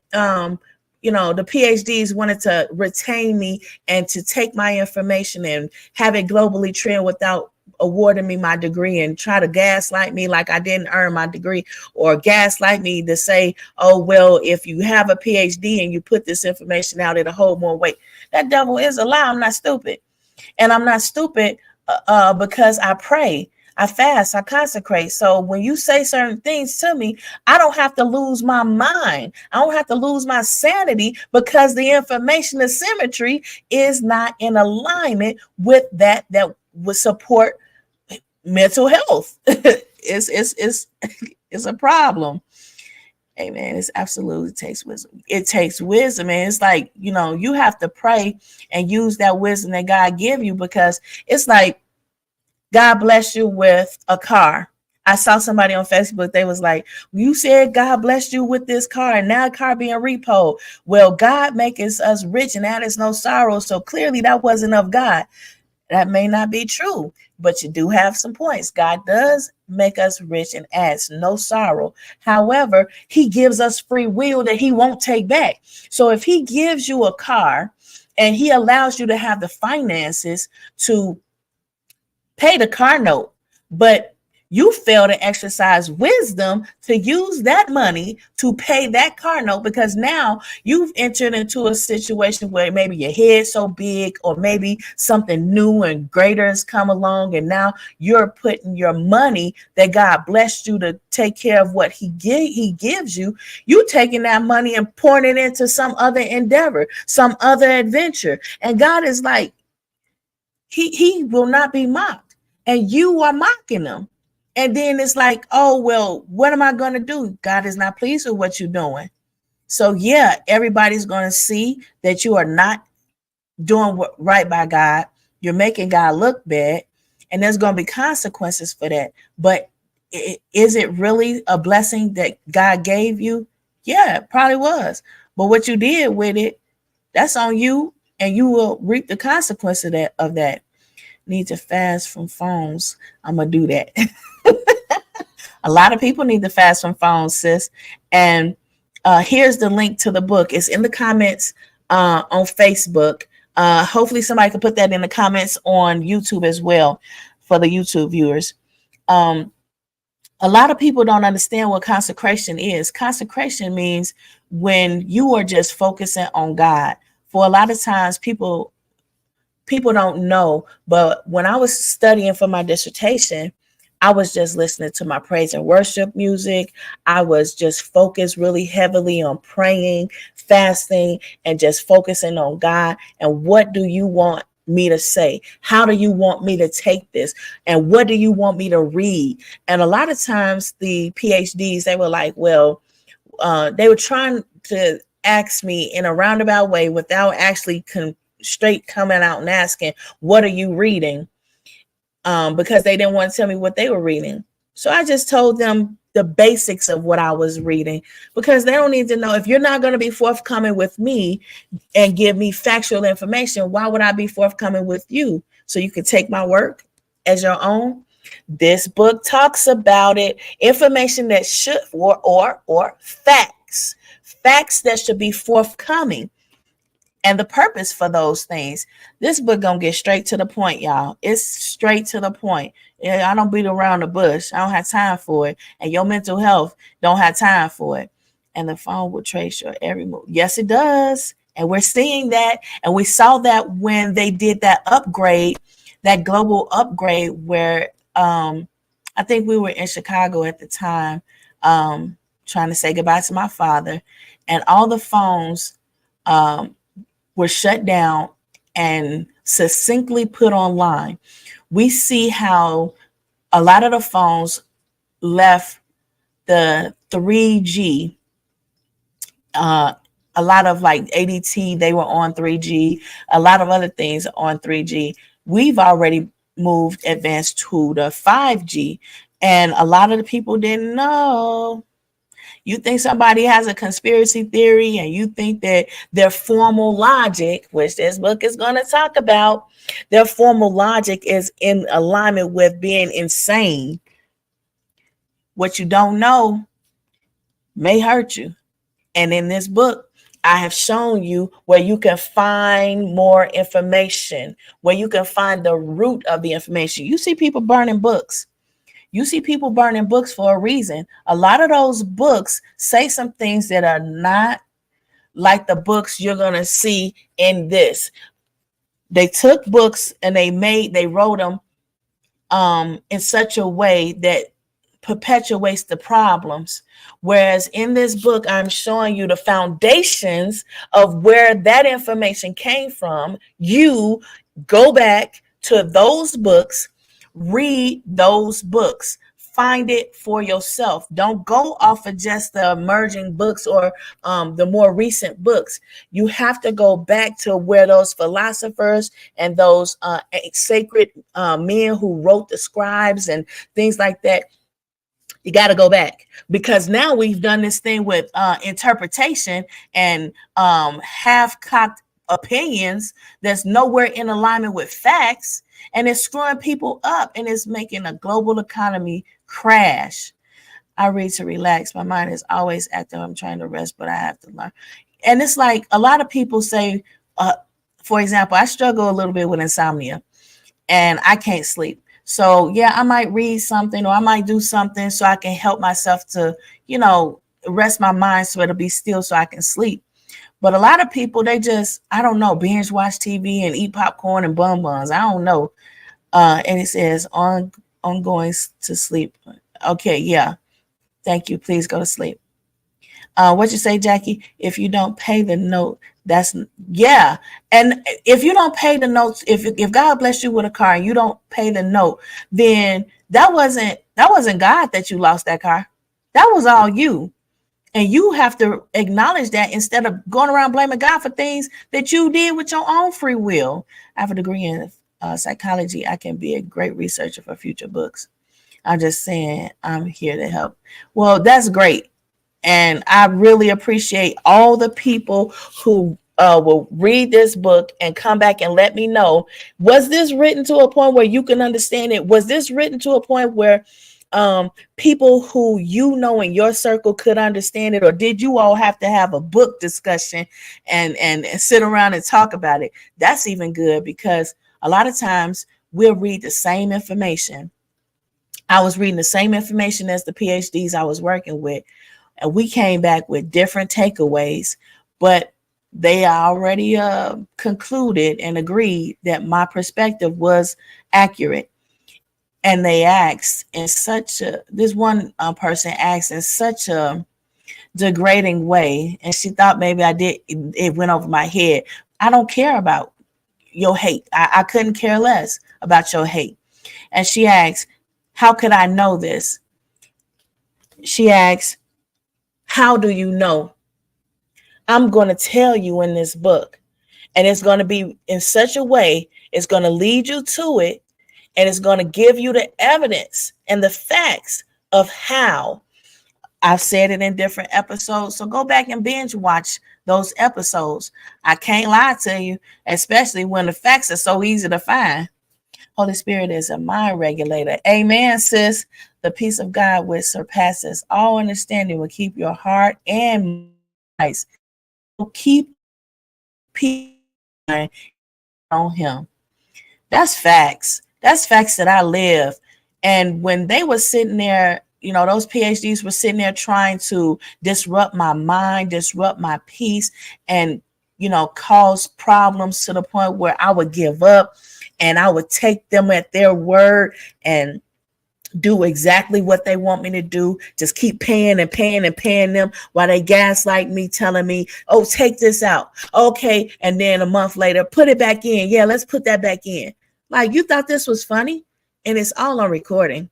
the PhDs wanted to retain me and to take my information and have it globally trend without awarding me my degree and try to gaslight me like I didn't earn my degree, or gaslight me to say, oh, well, if you have a PhD and you put this information out, it'll hold more weight. That devil is a lie. I'm not stupid. And I'm not stupid because I pray, I fast, I consecrate. So when you say certain things to me, I don't have to lose my mind. I don't have to lose my sanity because the information, the symmetry is not in alignment with that would support mental health. It's a problem. Amen. It's absolutely takes wisdom. It takes wisdom. And it's like, you have to pray and use that wisdom that God give you, because it's like, God bless you with a car. I saw somebody on Facebook. They was like, you said God blessed you with this car and now the car being repoed. Well, God makes us rich and that is no sorrow. So clearly that wasn't of God. That may not be true, but you do have some points. God does make us rich and adds no sorrow. However, he gives us free will that he won't take back. So if he gives you a car and he allows you to have the finances to pay the car note, but you fail to exercise wisdom to use that money to pay that car note, because now you've entered into a situation where maybe your head's so big, or maybe something new and greater has come along, and now you're putting your money that God blessed you to take care of what he gives you, you taking that money and pouring it into some other endeavor, some other adventure. And God is like, he will not be mocked, and you are mocking him. And then it's like, oh, well, what am I going to do? God is not pleased with what you're doing. So yeah, everybody's going to see that you are not doing right by God. You're making God look bad, and there's going to be consequences for that. But is it really a blessing that God gave you? Yeah, it probably was. But what you did with it, that's on you, and you will reap the consequence of that. Need to fast from phones. I'm going to do that. A lot of people need to fast from phones, sis. And here's the link to the book. It's in the comments on Facebook. Hopefully somebody can put that in the comments on YouTube as well for the YouTube viewers. A lot of people don't understand what consecration is. Consecration means when you are just focusing on God. For a lot of times people don't know, but when I was studying for my dissertation, I was just listening to my praise and worship music. I was just focused really heavily on praying, fasting, and just focusing on God. And what do you want me to say? How do you want me to take this? And what do you want me to read? And a lot of times the PhDs, they were like, well, they were trying to ask me in a roundabout way without actually straight coming out and asking, what are you reading? Because they didn't want to tell me what they were reading. So I just told them the basics of what I was reading, because they don't need to know. If you're not going to be forthcoming with me and give me factual information, why would I be forthcoming with you? So you can take my work as your own. This book talks about it. Information that should, or facts that should be forthcoming, and the purpose for those things. This book gonna get straight to the point, y'all. It's straight to the point. I don't beat around the bush. I don't have time for it. And your mental health don't have time for it. And the phone will trace your every move. Yes, it does. And we're seeing that. And we saw that when they did that upgrade, that global upgrade, where I think we were in Chicago at the time, trying to say goodbye to my father, and all the phones were shut down and succinctly put online. We see how a lot of the phones left the 3G. A lot of like ADT, they were on 3G. A lot of other things on 3G. We've already moved advanced to the 5G. And a lot of the people didn't know. You think somebody has a conspiracy theory, and you think that their formal logic, which this book is going to talk about, their formal logic is in alignment with being insane. What you don't know may hurt you. And in this book, I have shown you where you can find more information, where you can find the root of the information. You see people burning books. You see people burning books for a reason. A lot of those books say some things that are not like the books you're going to see in this. They took books and they wrote them in such a way that perpetuates the problems. Whereas in this book, I'm showing you the foundations of where that information came from. You go back to those books, read those books, find it for yourself. Don't go off of just the emerging books or the more recent books. You have to go back to where those philosophers and those sacred men who wrote the scribes and things like that. You got to go back, because now we've done this thing with interpretation and half-cocked opinions that's nowhere in alignment with facts, and it's screwing people up, and it's making a global economy crash. I read to relax. My mind is always active. I'm trying to rest, but I have to learn. And it's like a lot of people say, for example, I struggle a little bit with insomnia and I can't sleep. So yeah, I might read something or I might do something so I can help myself to, rest my mind so it'll be still so I can sleep. But a lot of people, they just, I don't know, binge watch TV and eat popcorn and bonbons. I don't know. And it says ongoing to sleep. Okay, yeah. Thank you. Please go to sleep. What you say, Jackie? If you don't pay the note, yeah. And if you don't pay the notes, if God bless you with a car and you don't pay the note, then that wasn't God that you lost that car. That was all you. And you have to acknowledge that instead of going around blaming God for things that you did with your own free will. I have a degree in psychology. I can be a great researcher for future books. I'm just saying I'm here to help. Well, that's great. And I really appreciate all the people who will read this book and come back and let me know, was this written to a point where you can understand it? Was this written to a point where people who in your circle could understand it? Or did you all have to have a book discussion and sit around and talk about it? That's even good, because a lot of times we'll read the same information. I was reading the same information as the PhDs I was working with, and we came back with different takeaways, but they already concluded and agreed that my perspective was accurate. And they asked in this one person asked in such a degrading way, and she thought maybe it went over my head. I don't care about your hate. I couldn't care less about your hate. And she asked, how could I know this? She asked, how do you know? I'm going to tell you in this book, and it's going to be in such a way, it's going to lead you to it, and it's going to give you the evidence and the facts of how. I've said it in different episodes, so go back and binge watch those episodes. I can't lie to you, especially when the facts are so easy to find. Holy Spirit is a mind regulator. Amen, sis. The peace of God, which surpasses all understanding, will keep your heart and mind. Keep peace on Him. That's facts. That's facts that I live. And when they were sitting there, those PhDs were sitting there trying to disrupt my mind, disrupt my peace, and cause problems to the point where I would give up and I would take them at their word and do exactly what they want me to do. Just keep paying and paying and paying them while they gaslight me, telling me, oh, take this out. Okay. And then a month later, put it back in. Yeah, let's put that back in. Like, you thought this was funny, and it's all on recording.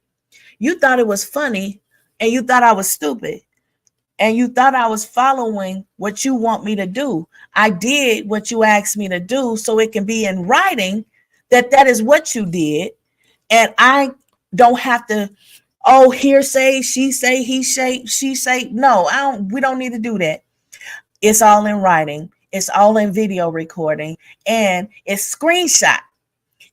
You thought it was funny, and you thought I was stupid, and you thought I was following what you want me to do. I did what you asked me to do, so it can be in writing that is what you did. And I don't have to, hearsay, she say, he say, she say. No, we don't need to do that. It's all in writing. It's all in video recording, and it's screenshot,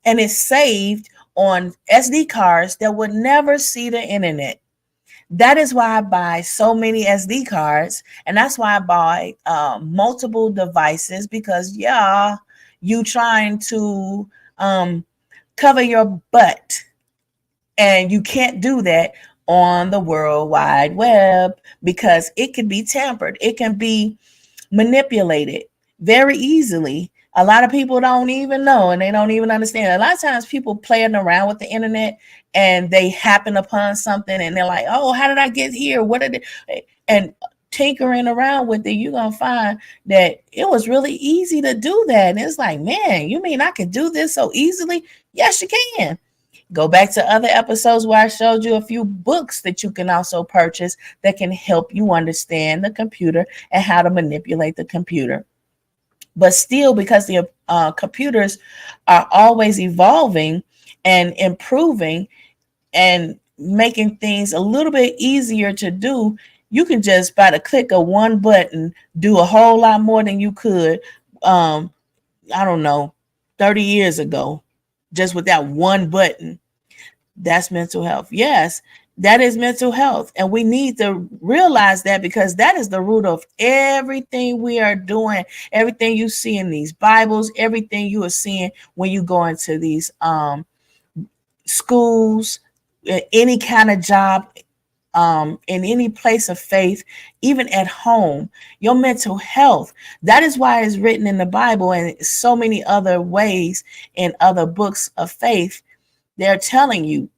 and it's saved on SD cards that would never see the internet. That is why I buy so many SD cards, and that's why I buy multiple devices, because yeah, you trying to cover your butt, and you can't do that on the World Wide Web, because it can be tampered. It can be manipulated very easily. A lot of people don't even know, and they don't even understand. A lot of times people playing around with the internet, and they happen upon something, and they're like, oh, how did I get here? What did it? And tinkering around with it, you're going to find that it was really easy to do that. And it's like, man, you mean I can do this so easily? Yes, you can. Go back to other episodes where I showed you a few books that you can also purchase that can help you understand the computer and how to manipulate the computer. But still, because the computers are always evolving and improving and making things a little bit easier to do, you can just, by the click of one button, do a whole lot more than you could, I don't know, 30 years ago, just with that one button. That's mental health. Yes, that is mental health. And we need to realize that, because that is the root of everything we are doing, everything you see in these Bibles, everything you are seeing when you go into these schools, any kind of job, in any place of faith, even at home, your mental health. That is why it's written in the Bible and so many other ways in other books of faith. They're telling you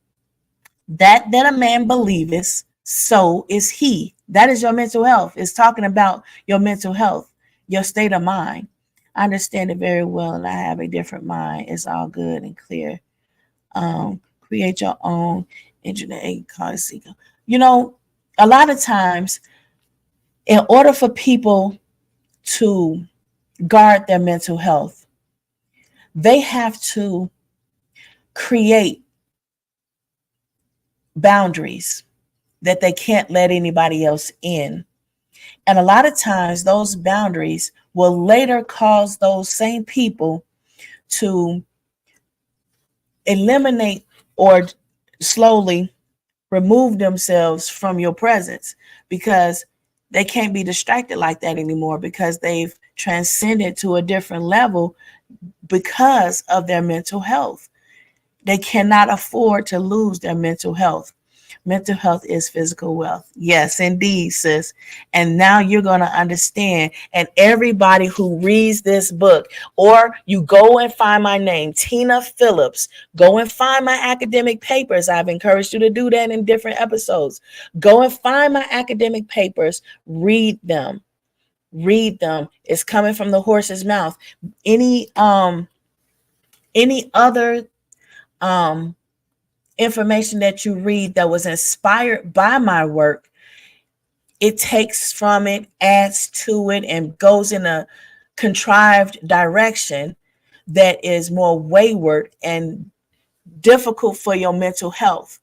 that a man believeth, so is he. That is your mental health. It's talking about your mental health, your state of mind. I understand it very well, and I have a different mind. It's all good and clear. Create your own internet card seeker. You know, a lot of times, in order for people to guard their mental health, they have to create boundaries that they can't let anybody else in. And a lot of times those boundaries will later cause those same people to eliminate or slowly remove themselves from your presence, because they can't be distracted like that anymore, because they've transcended to a different level because of their mental health. They cannot afford to lose their mental health. Mental health is physical wealth. Yes, indeed, sis. And now you're going to understand. And everybody who reads this book, or you go and find my name, Tina Phillips, go and find my academic papers. I've encouraged you to do that in different episodes. Go and find my academic papers, read them. Read them. It's coming from the horse's mouth. Any other information that you read that was inspired by my work, it takes from it, adds to it, and goes in a contrived direction that is more wayward and difficult for your mental health.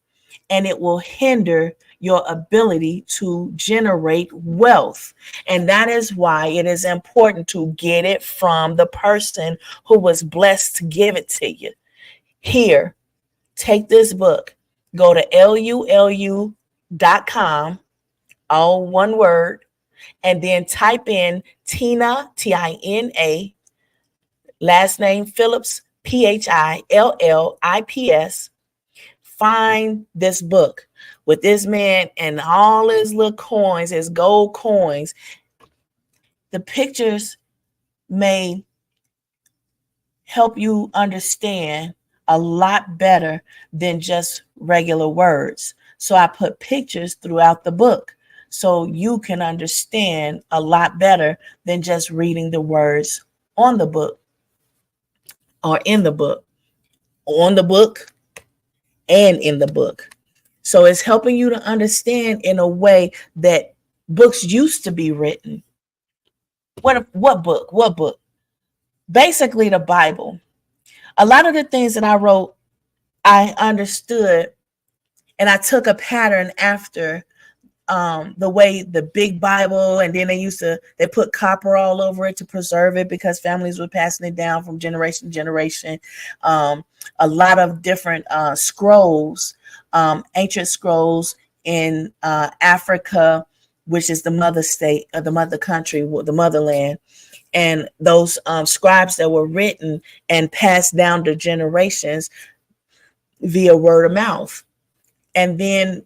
And it will hinder your ability to generate wealth. And that is why it is important to get it from the person who was blessed to give it to you. Here, take this book, go to lulu.com, all one word, and then type in Tina, Tina, last name Phillips, Phillips. Find this book with this man and all his little coins, his gold coins. The pictures may help you understand a lot better than just regular words. So I put pictures throughout the book so you can understand a lot better than just reading the words on the book or in the book, on the book and in the book. So it's helping you to understand in a way that books used to be written. What book? What book? Basically the Bible. A lot of the things that I wrote, I understood, and I took a pattern after the way the big Bible, and then they put copper all over it to preserve it because families were passing it down from generation to generation. A lot of different scrolls, ancient scrolls in Africa, which is the mother state, or the mother country, the motherland. And those scribes that were written and passed down to generations via word of mouth. And then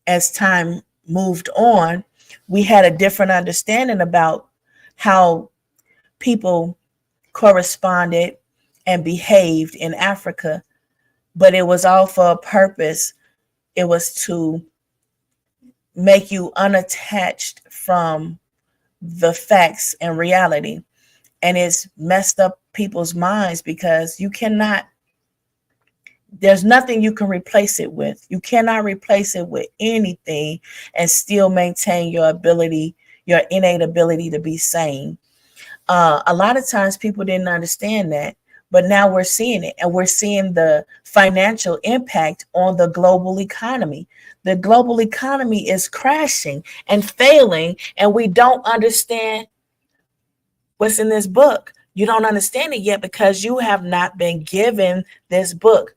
as time moved on, we had a different understanding about how people corresponded and behaved in Africa, but it was all for a purpose. It was to make you unattached from the facts and reality. And it's messed up people's minds because there's nothing you can replace it with. You cannot replace it with anything and still maintain your ability, your innate ability to be sane. A lot of times people didn't understand that, but now we're seeing it, and we're seeing the financial impact on the global economy. The global economy is crashing and failing, and we don't understand what's in this book. You don't understand it yet because you have not been given this book.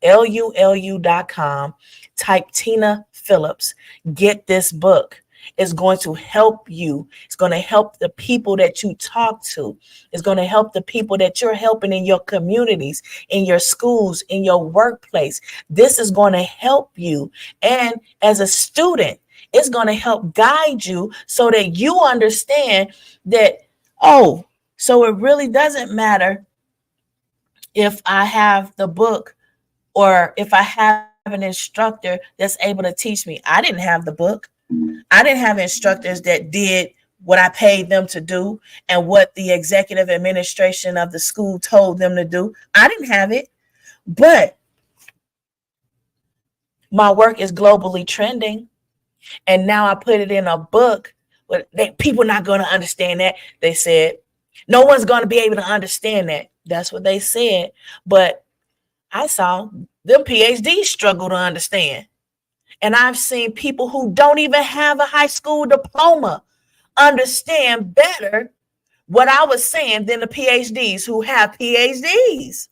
LULU.com, type Tina Phillips, get this book. It's going to help you. It's going to help the people that you talk to. It's going to help the people that you're helping in your communities, in your schools, in your workplace. This is going to help you. And as a student, it's going to help guide you so that you understand that, oh, so it really doesn't matter if I have the book or if I have an instructor that's able to teach me. I didn't have the book. I didn't have instructors that did what I paid them to do and what the executive administration of the school told them to do. I didn't have it, but my work is globally trending. And now I put it in a book, but people not going to understand that. They said, no one's going to be able to understand that. That's what they said. But I saw them PhDs struggle to understand. And I've seen people who don't even have a high school diploma understand better what I was saying than the PhDs who have PhDs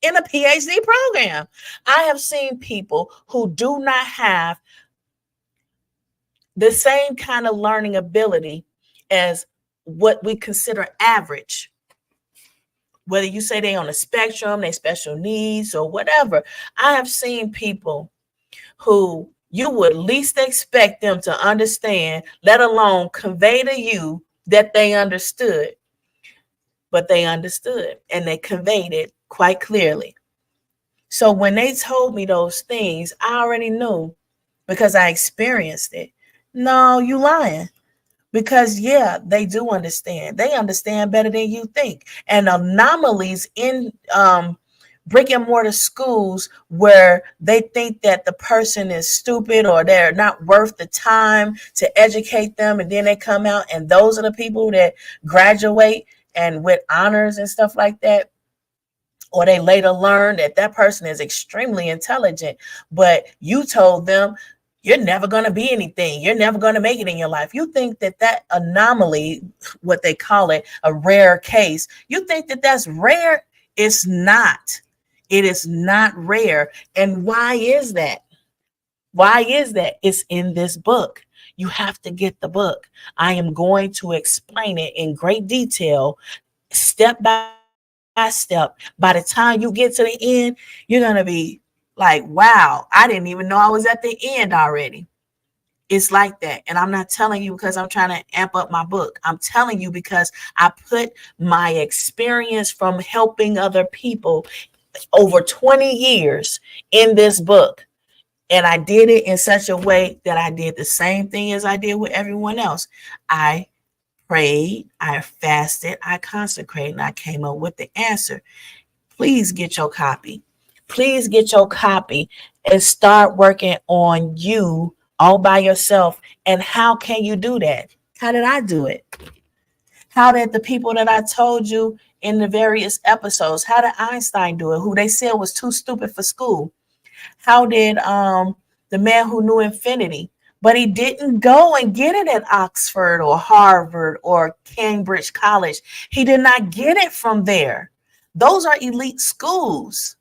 in a PhD program. I have seen people who do not have the same kind of learning ability as what we consider average. Whether you say they're on a spectrum, they special needs or whatever. I have seen people who you would least expect them to understand, let alone convey to you that they understood. But they understood and they conveyed it quite clearly. So when they told me those things, I already knew because I experienced it. No, you lying. Because, yeah, they do understand. They understand better than you think. And anomalies in brick and mortar schools where they think that the person is stupid or they're not worth the time to educate them. And then they come out and those are the people that graduate and with honors and stuff like that. Or they later learn that that person is extremely intelligent, but you told them, you're never going to be anything. You're never going to make it in your life. You think that that anomaly, what they call it, a rare case, you think that that's rare? It's not. It is not rare. And why is that? Why is that? It's in this book. You have to get the book. I am going to explain it in great detail, step by step. By the time you get to the end, you're going to be like, wow, I didn't even know I was at the end already. It's like that. And I'm not telling you because I'm trying to amp up my book. I'm telling you because I put my experience from helping other people over 20 years in this book. And I did it in such a way that I did the same thing as I did with everyone else. I prayed, I fasted, I consecrated, and I came up with the answer. Please get your copy. Please get your copy and start working on you all by yourself. And how can you do that? How did I do it? How did the people that I told you in the various episodes, how did Einstein do it, who they said was too stupid for school? How did the man who knew infinity, but he didn't go and get it at Oxford or Harvard or Cambridge College. He did not get it from there. Those are elite schools.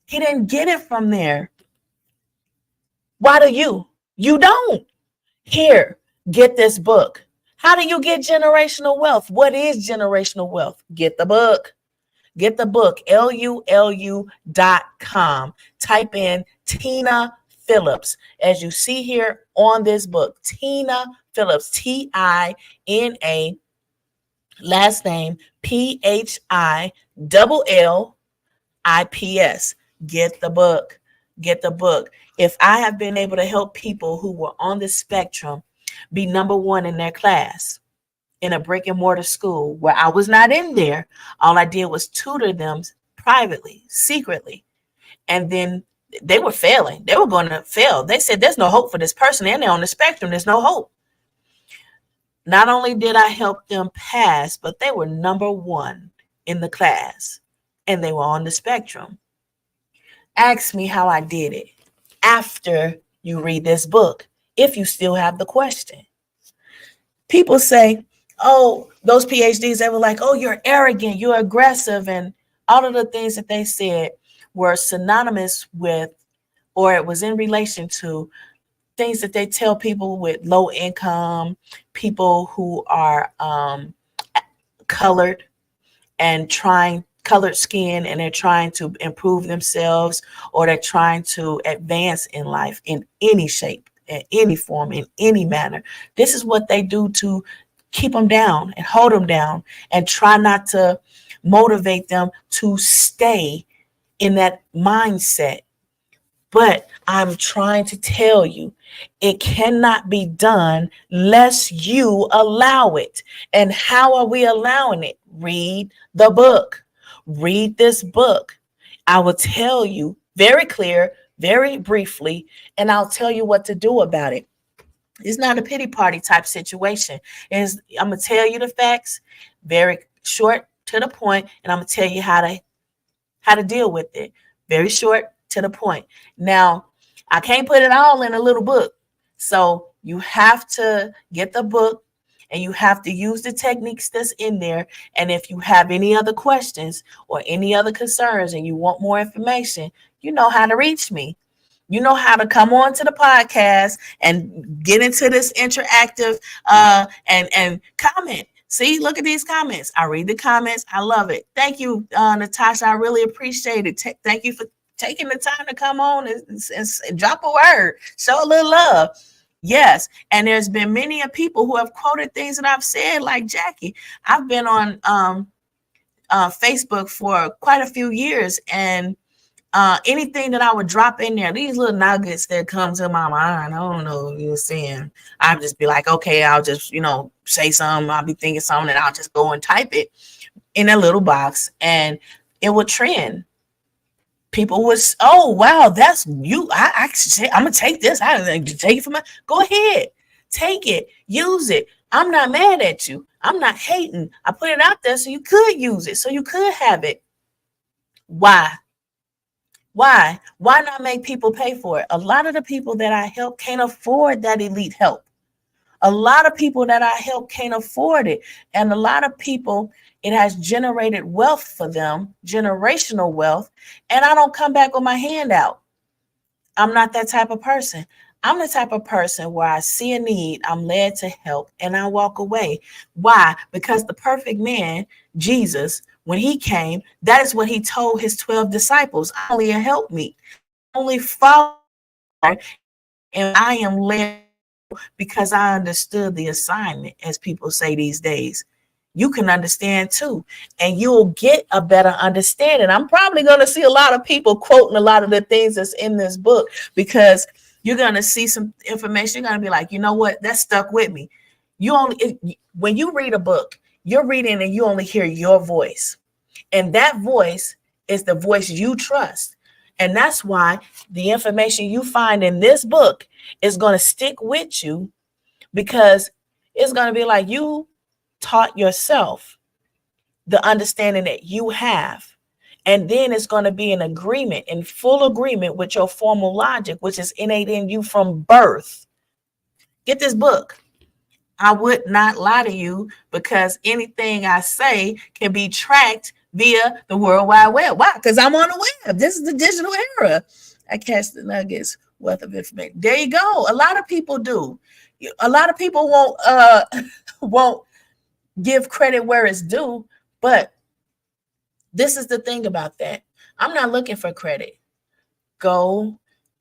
He didn't get it from there. Why do you? You don't. Here, get this book. How do you get generational wealth? What is generational wealth? Get the book. Get the book, lulu.com. Type in Tina Phillips. As you see here on this book, Tina Phillips, Tina, last name Phillips. Get the book. Get the book. If I have been able to help people who were on the spectrum be number one in their class, in a brick and mortar school where I was not in there, all I did was tutor them privately, secretly. And then they were failing. They were going to fail. They said, there's no hope for this person. And they're on the spectrum. There's no hope. Not only did I help them pass, but they were number one in the class and they were on the spectrum. Ask me how I did it after you read this book, if you still have the question. People say, oh, those PhDs, they were like, oh, you're arrogant, you're aggressive. And all of the things that they said were synonymous with, or it was in relation to things that they tell people with low income, people who are colored skin, and they're trying to improve themselves, or they're trying to advance in life in any shape, in any form, in any manner. This is what they do to keep them down and hold them down and try not to motivate them to stay in that mindset. But I'm trying to tell you, it cannot be done unless you allow it. And how are we allowing it? Read the book. Read this book. I will tell you very clear, very briefly, and I'll tell you what to do about it. It's not a pity party type situation. I'm going to tell you the facts, very short to the point, and I'm going to tell you how to deal with it. Very short to the point. Now, I can't put it all in a little book. So you have to get the book and you have to use the techniques that's in there. And if you have any other questions or any other concerns and you want more information, you know how to reach me. You know how to come on to the podcast and get into this interactive and comment. See, look at these comments. I read the comments. I love it. Thank you, Natasha. I really appreciate it. Thank you for taking the time to come on and drop a word. Show a little love. Yes. And there's been many people who have quoted things that I've said, like Jackie. I've been on Facebook for quite a few years, and anything that I would drop in there, these little nuggets that come to my mind, I don't know if you're saying, I'll just be like, okay, I'll just, say something. I'll be thinking something and I'll just go and type it in a little box and it will trend. People was, oh, wow, that's you. I'm going to take this. I'm going to take it from go ahead. Take it. Use it. I'm not mad at you. I'm not hating. I put it out there so you could use it, so you could have it. Why? Why not make people pay for it? A lot of the people that I help can't afford that elite help. A lot of people that I help can't afford it. And a lot of people, it has generated wealth for them, generational wealth. And I don't come back with my hand out. I'm not that type of person. I'm the type of person where I see a need, I'm led to help, and I walk away. Why? Because the perfect man, Jesus, when he came, that is what he told his 12 disciples. I only help me, only follow, and I am led because I understood the assignment, as people say these days. You can understand too, and you'll get a better understanding. I'm probably going to see a lot of people quoting a lot of the things that's in this book, because you're going to see some information. You're going to be like, you know what? That stuck with me. When you read a book, you're reading and you only hear your voice. And that voice is the voice you trust. And that's why the information you find in this book is going to stick with you, because it's going to be like you taught yourself the understanding that you have. And then it's going to be in agreement, in full agreement with your formal logic, which is innate in you from birth. Get this book. I would not lie to you, because anything I say can be tracked via the World Wide Web. Why? Because I'm on the web. This is the digital era. I catch the nuggets wealth of information. There you go. A lot of people do. A lot of people won't won't give credit where it's due, but this is the thing about that. I'm not looking for credit. Go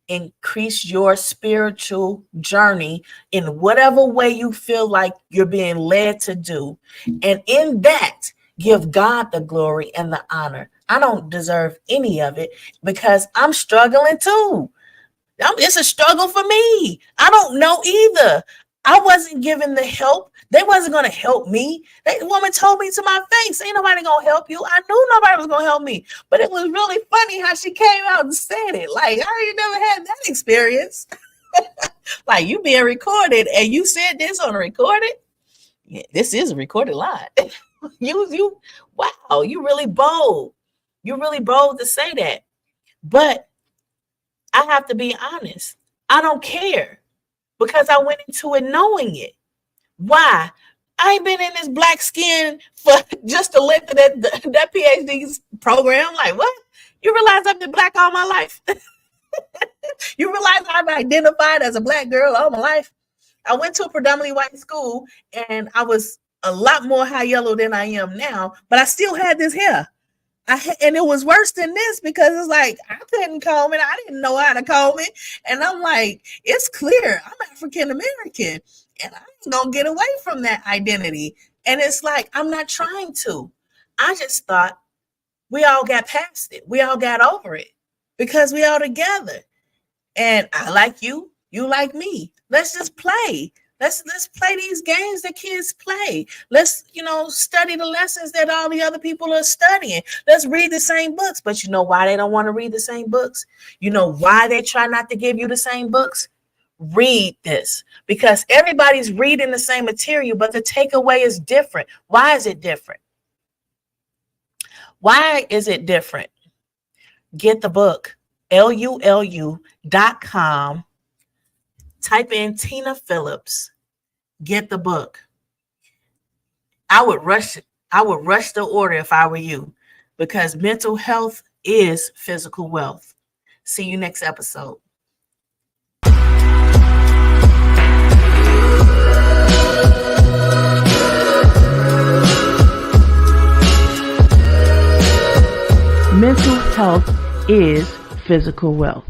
increase your spiritual journey in whatever way you feel like you're being led to do. And in that, give God the glory and the honor. I don't deserve any of it because I'm struggling too. It's a struggle for me. I don't know either. I wasn't given the help. They wasn't going to help me. The woman told me to my face, ain't nobody going to help you. I knew nobody was going to help me. But it was really funny how she came out and said it. Like, I ain't never had that experience. Like, you being recorded and you said this on a recorded? Yeah, this is a recorded line. Wow, you really bold. You're really bold to say that. But I have to be honest. I don't care because I went into it knowing it. Why? I ain't been in this black skin for just the length of that PhD program. Like, what? You realize I've been black all my life? You realize I've identified as a black girl all my life? I went to a predominantly white school and I was a lot more high yellow than I am now, but I still had this hair. And it was worse than this because it's like I couldn't comb it. I didn't know how to comb it. And I'm like, it's clear I'm African American and I ain't gonna get away from that identity. And it's like, I'm not trying to. I just thought we all got past it. We all got over it because we all together. And I like you, you like me. Let's just play. Let's play these games that kids play. Let's, study the lessons that all the other people are studying. Let's read the same books. But you know why they don't want to read the same books? You know why they try not to give you the same books? Read this. Because everybody's reading the same material, but the takeaway is different. Why is it different? Why is it different? Get the book. LULU.com. Type in Tina Phillips. Get the book. I would rush the order if I were you, because mental health is physical wealth. See you next episode. Mental health is physical wealth.